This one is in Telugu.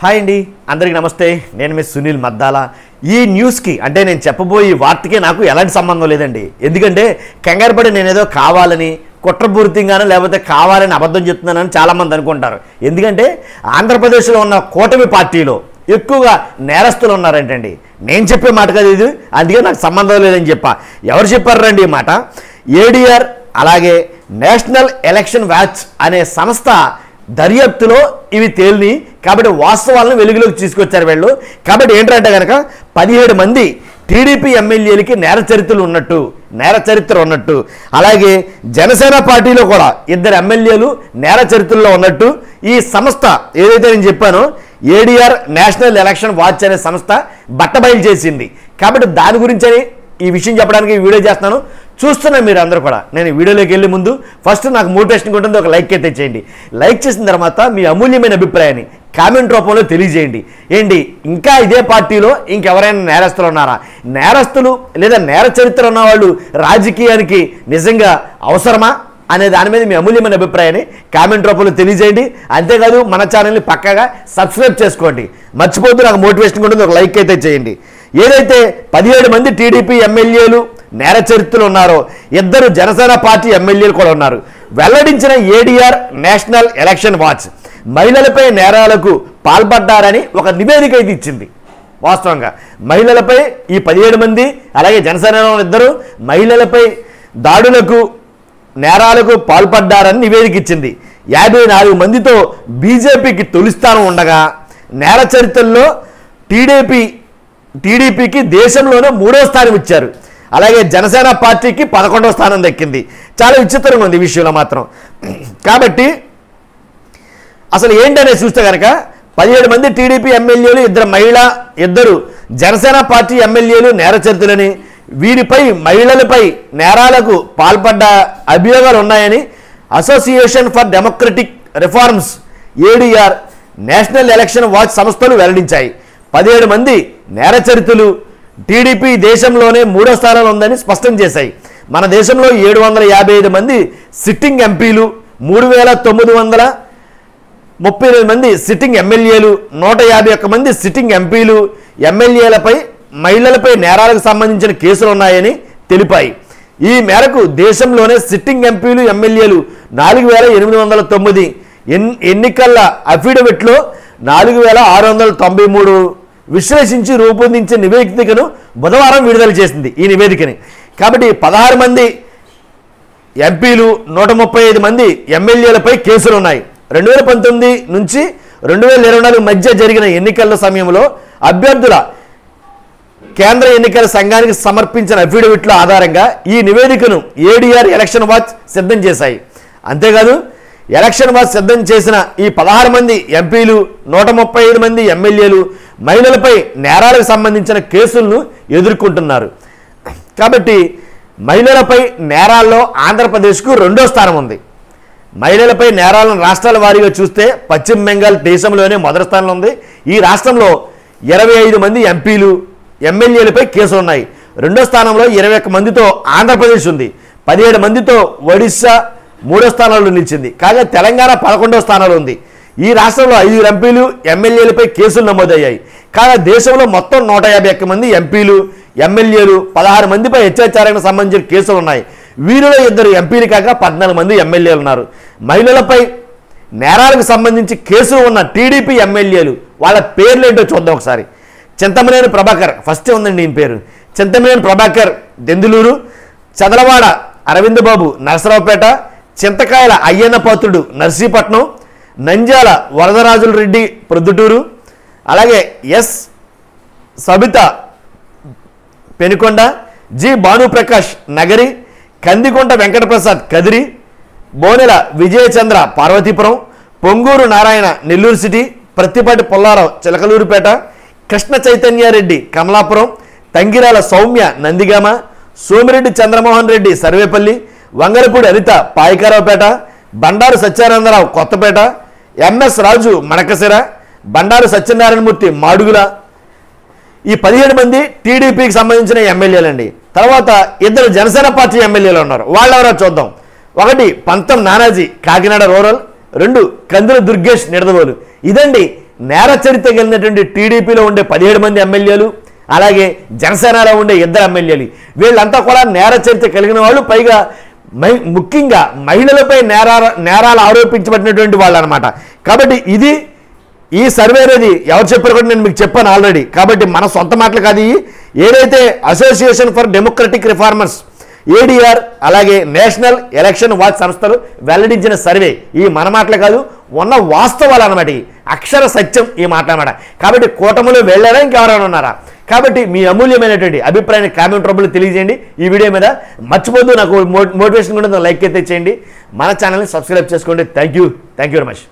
హాయ్ అండి, అందరికీ నమస్తే. నేను మీ సునీల్ మద్దాల. ఈ న్యూస్కి అంటే నేను చెప్పబోయే వార్తకి నాకు ఎలాంటి సంబంధం లేదండి. ఎందుకంటే కంగారుపడి నేనేదో కావాలని కుట్రపూరితంగానో లేకపోతే కావాలని అబద్ధం చెప్తున్నానని చాలామంది అనుకుంటారు. ఎందుకంటే ఆంధ్రప్రదేశ్లో ఉన్న కూటమి పార్టీలో ఎక్కువగా నేరస్తులు ఉన్నారంటండి. నేను చెప్పే మాట కదా ఇది, అందుకే నాకు సంబంధం లేదని చెప్పా. ఎవరు చెప్పారండి ఈ మాట? ఏడీఆర్ అలాగే నేషనల్ ఎలక్షన్ వాచ్ అనే సంస్థ దర్యాప్తులో ఇవి తేలిని కాబట్టి వాస్తవాలను వెలుగులోకి తీసుకొచ్చారు వీళ్ళు. కాబట్టి ఏంటంటే కనుక 17 మంది టీడీపీ ఎమ్మెల్యేలకి నేర చరిత్ర ఉన్నట్టు అలాగే జనసేన పార్టీలో కూడా 2 ఎమ్మెల్యేలు నేర చరిత్రలో ఉన్నట్టు ఈ సంస్థ ఏదైతే నేను చెప్పానో ఏడీఆర్ నేషనల్ ఎలక్షన్ వాచ్ అనే సంస్థ బట్టబయలు చేసింది. కాబట్టి దాని గురించి ఈ విషయం చెప్పడానికి వీడియో చేస్తున్నాను. చూస్తున్నా మీరు అందరూ కూడా. నేను వీడియోలోకి వెళ్ళే ముందు ఫస్ట్ నాకు మోటివేషన్ ఉంటుంది, ఒక లైక్ అయితే చేయండి. లైక్ చేసిన తర్వాత మీ అమూల్యమైన అభిప్రాయాన్ని కామెంట్ రూపంలో తెలియజేయండి. ఏంటి ఇంకా ఇదే పార్టీలో ఇంకెవరైనా నేరస్తులు ఉన్నారా? నేరస్తులు లేదా నేర చరిత్ర ఉన్నవాళ్ళు రాజకీయానికి నిజంగా అవసరమా అనే దాని మీద మీ అమూల్యమైన అభిప్రాయాన్ని కామెంట్ రూపంలో తెలియజేయండి. అంతేకాదు మన ఛానల్ని పక్కాగా సబ్స్క్రైబ్ చేసుకోండి. మర్చిపోతూ నాకు మోటివేషన్ ఉంటుంది, ఒక లైక్ అయితే చేయండి. ఏదైతే 17 మంది టీడీపీ ఎమ్మెల్యేలు నేర చరిత్రలు ఉన్నారో 2 జనసేన పార్టీ ఎమ్మెల్యేలు కూడా ఉన్నారు. వెల్లడించిన ఏడీఆర్ నేషనల్ ఎలక్షన్ వాచ్ మహిళలపై నేరాలకు పాల్పడ్డారని ఒక నివేదిక అయితే ఇచ్చింది. వాస్తవంగా మహిళలపై ఈ 17 మంది అలాగే జనసేనలో 2 మహిళలపై దాడులకు నేరాలకు పాల్పడ్డారని నివేదిక ఇచ్చింది. 54 మందితో బీజేపీకి తొలి స్థానం ఉండగా నేర చరిత్రలో టీడీపీకి దేశంలోనే 3వ స్థానం ఇచ్చారు. అలాగే జనసేన పార్టీకి 11వ స్థానం దక్కింది. చాలా విచిత్రంగా ఉంది ఈ విషయంలో మాత్రం. కాబట్టి అసలు ఏంటనే చూస్తే కనుక 17 మంది టీడీపీ ఎమ్మెల్యేలు 2 జనసేన పార్టీ ఎమ్మెల్యేలు నేర చరిత్రలని, వీరిపై మహిళలపై నేరాలకు పాల్పడ్డ అభియోగాలు ఉన్నాయని association for democratic reforms ADR national election watch సంస్థలు వెల్లడించాయి. 17 మంది నేర చరిత్రలు టీడీపీ దేశంలోనే 3వ స్థానంలో ఉందని స్పష్టం చేశాయి. మన దేశంలో 755 మంది సిట్టింగ్ ఎంపీలు, 3938 మంది సిట్టింగ్ ఎమ్మెల్యేలు, 151 మంది సిట్టింగ్ ఎంపీలు ఎమ్మెల్యేలపై మహిళలపై నేరాలకు సంబంధించిన కేసులు ఉన్నాయని తెలిపాయి. ఈ మేరకు దేశంలోనే సిట్టింగ్ ఎంపీలు ఎమ్మెల్యేలు 4809 ఎన్నికల అఫిడవిట్లో 4693 విశ్లేషించి రూపొందించిన నివేదికను బుధవారం విడుదల చేసింది ఈ నివేదికని. కాబట్టి 16 మంది ఎంపీలు 135 మంది ఎమ్మెల్యేలపై కేసులు ఉన్నాయి. 2019 నుంచి 2024 మధ్య జరిగిన ఎన్నికల సమయంలో అభ్యర్థుల కేంద్ర ఎన్నికల సంఘానికి సమర్పించిన అఫిడవిట్ల ఆధారంగా ఈ నివేదికను ఏడీఆర్ ఎలక్షన్ వాచ్ సిద్ధం చేశాయి. అంతేకాదు ఎలక్షన్ వాచ్ సిద్ధం చేసిన ఈ 16 మంది ఎంపీలు 135 మంది ఎమ్మెల్యేలు మహిళలపై నేరాలకు సంబంధించిన కేసులను ఎదుర్కొంటున్నారు. కాబట్టి మహిళలపై నేరాల్లో ఆంధ్రప్రదేశ్కు 2వ స్థానం ఉంది. మహిళలపై నేరాలను రాష్ట్రాల వారీగా చూస్తే పశ్చిమ బెంగాల్ దేశంలోనే మొదటి స్థానంలో ఉంది. ఈ రాష్ట్రంలో 25 మంది ఎంపీలు ఎమ్మెల్యేలపై కేసులు ఉన్నాయి. 2వ స్థానంలో 21 మందితో ఆంధ్రప్రదేశ్ ఉంది. 17 మందితో ఒడిశా 3వ స్థానంలో నిలిచింది. కాగా తెలంగాణ 11వ స్థానంలో ఉంది. ఈ రాష్ట్రంలో 5 ఎంపీలు ఎమ్మెల్యేలపై కేసులు నమోదయ్యాయి. కాగా దేశంలో మొత్తం 151 మంది ఎంపీలు ఎమ్మెల్యేలు 16 మందిపై హత్యాచారానికి సంబంధించిన కేసులు ఉన్నాయి. వీరిలో 2 ఎంపీలు కాక 14 మంది ఎమ్మెల్యేలు ఉన్నారు. మహిళలపై నేరాలకు సంబంధించి కేసులు ఉన్న టీడీపీ ఎమ్మెల్యేలు వాళ్ళ పేర్లు ఏంటో చూద్దాం ఒకసారి. చింతమనేని ప్రభాకర్ ఫస్టే ఉందండి ఈయన పేరు. చింతమనేని ప్రభాకర్ దెందులూరు, చదలవాడ అరవింద్ బాబు నరసరావుపేట, చింతకాయల అయ్యన్న పాత్రుడు నర్సీపట్నం, నంద్యాల వరదరాజుల రెడ్డి ప్రొద్దుటూరు, అలాగే S Sabitha Penukonda, G Bhanuprakash Nagari, Kandikonda Venkataprasad Kadiri, Bonela Vijayachandra Parvathipuram, Ponguru Narayana Nellore city, Prathipati Pullarao Chilakaluripet, Krishna Chaitanyareddy Kamalapuram, Thangirala Sowmya Nandigama, Somireddy Chandramohan Reddy Sarvepalli, Vangalapudi Anitha Payakaraopeta, Bandaru Satyanandarao Kothapeta, MS Raju Madakasira, Bandaru Satyanarayanamurthy Madugula. ఈ 17 మంది టీడీపీకి సంబంధించిన ఎమ్మెల్యేలండి. తర్వాత 2 జనసేన పార్టీ ఎమ్మెల్యేలు ఉన్నారు. వాళ్ళెవరో చూద్దాం. 1 పంతం నానాజీ కాకినాడ రూరల్, 2 కందుల దుర్గేష్ నిడదవోలు. ఇదండి నేర చరిత్ర కలిగినటువంటి టీడీపీలో ఉండే 17 మంది ఎమ్మెల్యేలు, అలాగే జనసేనలో ఉండే 2 ఎమ్మెల్యేలు, వీళ్ళంతా కూడా నేర చరిత్ర కలిగిన వాళ్ళు, పైగా ముఖ్యంగా మహిళలపై నేరాలు ఆరోపించబడినటువంటి వాళ్ళు అనమాట. కాబట్టి ఈ సర్వే అనేది ఎవరు చెప్పారు కూడా నేను మీకు చెప్పాను ఆల్రెడీ. కాబట్టి మన సొంత మాటలు కాదు. ఏదైతే association for democratic reformers ADR అలాగే నేషనల్ ఎలక్షన్ వాచ్ సంస్థలు వెల్లడించిన సర్వే, ఈ మన మాటలు కాదు, ఉన్న వాస్తవాలు అనమాట. అక్షర సత్యం ఈ మాట అన్నమాట. కాబట్టి కూటమిలో వెళ్ళారా ఇంకెవరైనా ఉన్నారా? కాబట్టి మీ అమూల్యమైనటువంటి అభిప్రాయాన్ని కామెంట్ రూపంలో తెలియజేయండి. ఈ వీడియో మీద మర్చిపోద్దు, నాకు మోటివేషన్ కూడా లైక్ అయితే చేయండి, మన ఛానల్ని సబ్స్క్రైబ్ చేసుకోండి. Thank you very much.